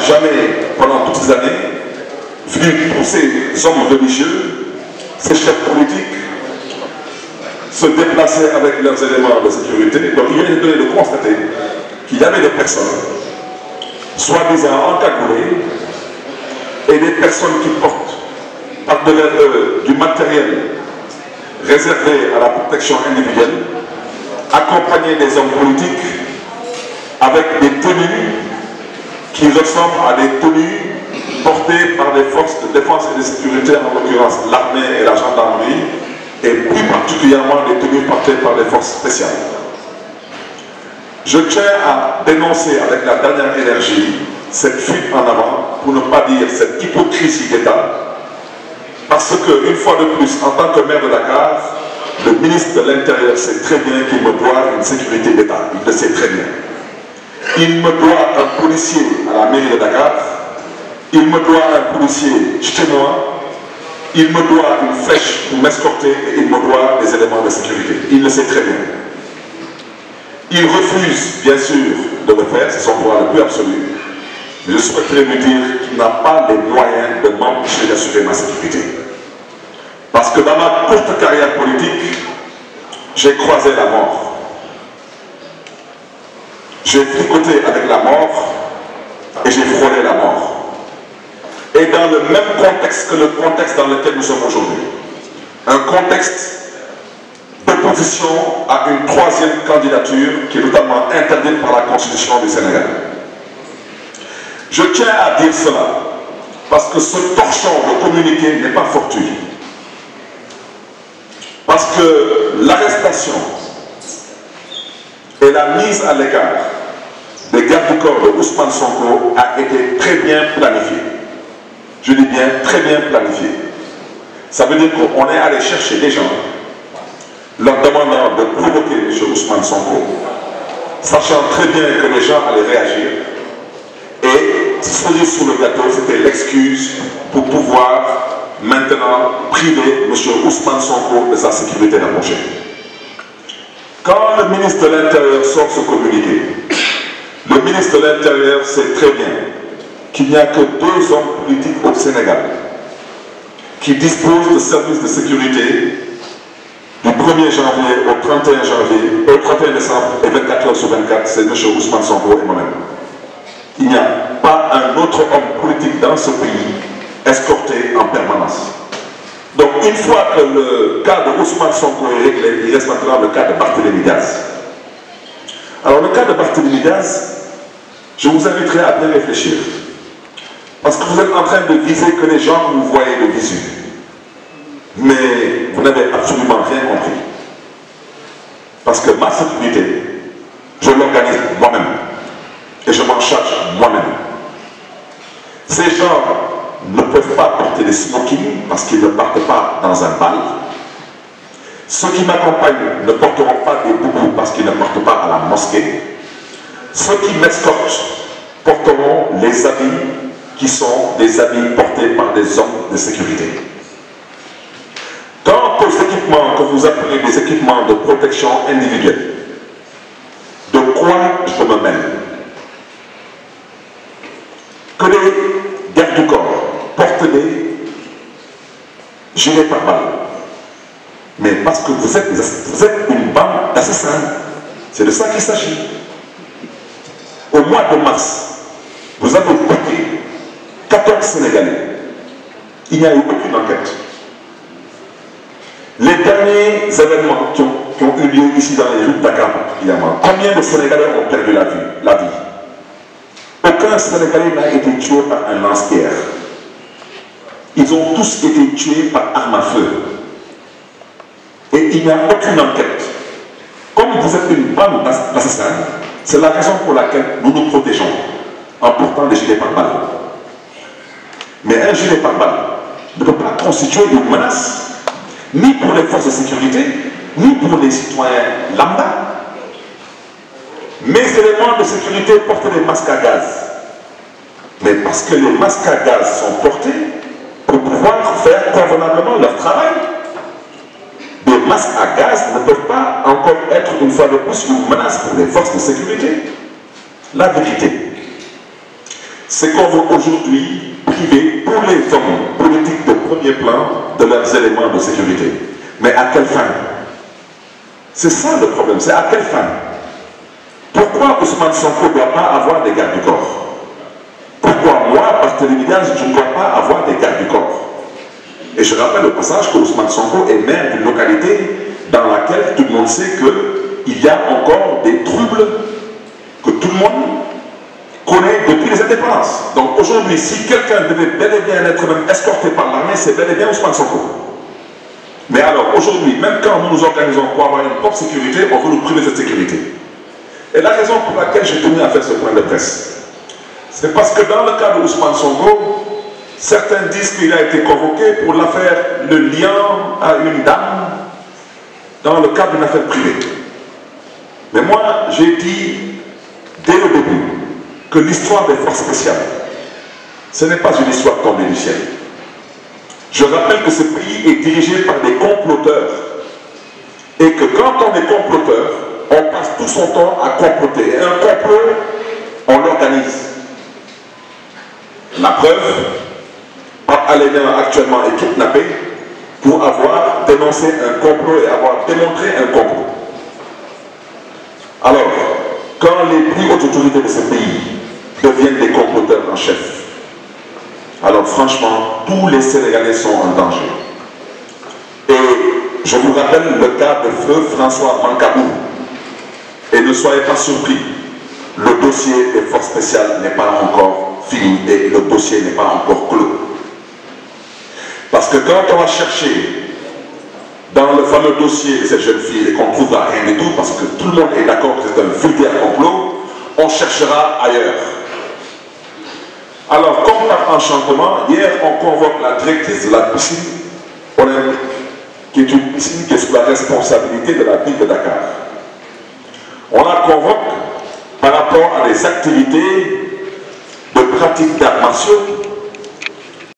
jamais, pendant toutes ces années, vu tous ces hommes religieux, ces chefs politiques, se déplacer avec leurs éléments de sécurité. Donc il vient de constater qu'il y avait des personnes, soi-disant encagoulées, et des personnes qui portent par-delà du matériel réservé à la protection individuelle, accompagnées des hommes politiques avec des tenues qui ressemblent à des tenues portées par des forces de défense et de sécurité, en l'occurrence l'armée et la gendarmerie, et plus particulièrement les tenues portées par les forces spéciales. Je tiens à dénoncer avec la dernière énergie cette fuite en avant, pour ne pas dire cette hypocrisie d'État, parce qu'une fois de plus, en tant que maire de Dakar, le ministre de l'Intérieur sait très bien qu'il me doit une sécurité d'État, il le sait très bien. Il me doit un policier à la mairie de Dakar, il me doit un policier chez moi, il me doit une flèche pour m'escorter et il me doit des éléments de sécurité. Il le sait très bien. Il refuse, bien sûr, de le faire, c'est son droit le plus absolu. Mais je souhaiterais lui dire qu'il n'a pas les moyens de m'empêcher d'assurer ma sécurité. Parce que dans ma courte carrière politique, j'ai croisé la mort. J'ai fricoté avec la mort et j'ai frôlé la mort. Et dans le même contexte que le contexte dans lequel nous sommes aujourd'hui. Un contexte d'opposition à une troisième candidature qui est totalement interdite par la Constitution du Sénégal. Je tiens à dire cela parce que ce torchon de communiqué n'est pas fortuit. Parce que l'arrestation et la mise à l'écart des gardes du corps de Ousmane Sonko a été très bien planifiée. Je dis bien très bien planifiée. Ça veut dire qu'on est allé chercher des gens, leur demandant de provoquer M. Ousmane Sonko, sachant très bien que les gens allaient réagir. Et cerise sur le gâteau, c'était l'excuse pour pouvoir maintenant priver M. Ousmane Sonko de sa sécurité rapprochée. Quand le ministre de l'Intérieur sort ce communiqué, le ministre de l'Intérieur sait très bien qu'il n'y a que 2 hommes politiques au Sénégal qui disposent de services de sécurité du 1er janvier au 31 janvier, au 31 décembre et 24 heures sur 24, c'est M. Ousmane Sonko et moi-même. Il n'y a pas un autre homme politique dans ce pays escorté en permanence. Donc une fois que le cas de Ousmane Sonko est réglé, il reste maintenant le cas de Barthélémy Diaz. Alors le cas de Barthélémy Diaz, je vous inviterai à bien réfléchir. Parce que vous êtes en train de viser que les gens que vous voyez de visu. Mais vous n'avez absolument rien compris. Parce que ma sécurité, je l'organise moi-même. Et je m'en charge moi-même. Ces gens ne peuvent pas porter des smokings parce qu'ils ne partent pas dans un bal. Ceux qui m'accompagnent ne porteront pas des boubous parce qu'ils ne partent pas à la mosquée. Ceux qui m'escortent porteront les habits qui sont des habits portés par des hommes de sécurité. Quant aux équipements que vous appelez des équipements de protection individuelle, de quoi je me mêle? Que les gardes du corps portent des gilets pare-balles. Mais parce que vous êtes une bande d'assassins. C'est de ça qu'il s'agit. Au mois de mars, vous avez buté 14 Sénégalais. Il n'y a eu aucune enquête. Les derniers événements qui ont eu lieu ici dans les rues de Dakar particulièrement, combien de Sénégalais ont perdu la vie? Aucun Sénégalais n'a été tué par un lance-pierre. Ils ont tous été tués par arme à feu. Et il n'y a aucune enquête. Comme vous êtes une bande d'assassins, c'est la raison pour laquelle nous nous protégeons en portant des gilets pare-balles. Mais un gilet pare-balles ne peut pas constituer une menace, ni pour les forces de sécurité, ni pour les citoyens lambda. Mes éléments de sécurité portent des masques à gaz. Mais parce que les masques à gaz sont portés pour pouvoir faire convenablement leur travail. Des masques à gaz ne peuvent pas encore être une fois de plus une menace pour les forces de sécurité. La vérité, c'est qu'on veut aujourd'hui priver tous les hommes politiques de premier plan de leurs éléments de sécurité. Mais à quelle fin? C'est ça le problème, c'est à quelle fin? Pourquoi Ousmane Sonko ne doit pas avoir des gardes du corps? Pourquoi moi, Barthélémy Dias, je ne dois pas avoir des gardes du corps? Et je rappelle au passage que Ousmane Sonko est maire d'une localité dans laquelle tout le monde sait qu'il y a encore des troubles que tout le monde connaît depuis les indépendances. Donc aujourd'hui, si quelqu'un devait bel et bien être même escorté par l'armée, c'est bel et bien Ousmane Sonko. Mais alors aujourd'hui, même quand nous nous organisons pour avoir une propre sécurité, on veut nous priver de cette sécurité. Et la raison pour laquelle j'ai tenu à faire ce point de presse, c'est parce que dans le cas de Ousmane Sonko, certains disent qu'il a été convoqué pour l'affaire le liant à une dame dans le cadre d'une affaire privée. Mais moi, j'ai dit dès le début que l'histoire des forces spéciales, ce n'est pas une histoire tombée du ciel. Je rappelle que ce pays est dirigé par des comploteurs et que quand on est comploteur, on passe tout son temps à comploter. Et un complot, on l'organise. La preuve, Pape Alé Niang actuellement est kidnappé pour avoir dénoncé un complot et avoir démontré un complot. Alors, quand les plus hautes autorités de ce pays deviennent des comploteurs en chef, alors franchement, tous les Sénégalais sont en danger. Et je vous rappelle le cas de feu François Mancabou. Et ne soyez pas surpris, le dossier des forces spéciales n'est pas encore fini et le dossier n'est pas encore clos. Parce que quand on va chercher dans le fameux dossier de cette jeune fille et qu'on ne trouvera rien du tout, parce que tout le monde est d'accord que c'est un vulgaire complot, on cherchera ailleurs. Alors, comme par enchantement, hier on convoque la directrice de la piscine olympique, qui est une piscine qui est sous la responsabilité de la ville de Dakar. On la convoque par rapport à des activités de pratique d'arts martiaux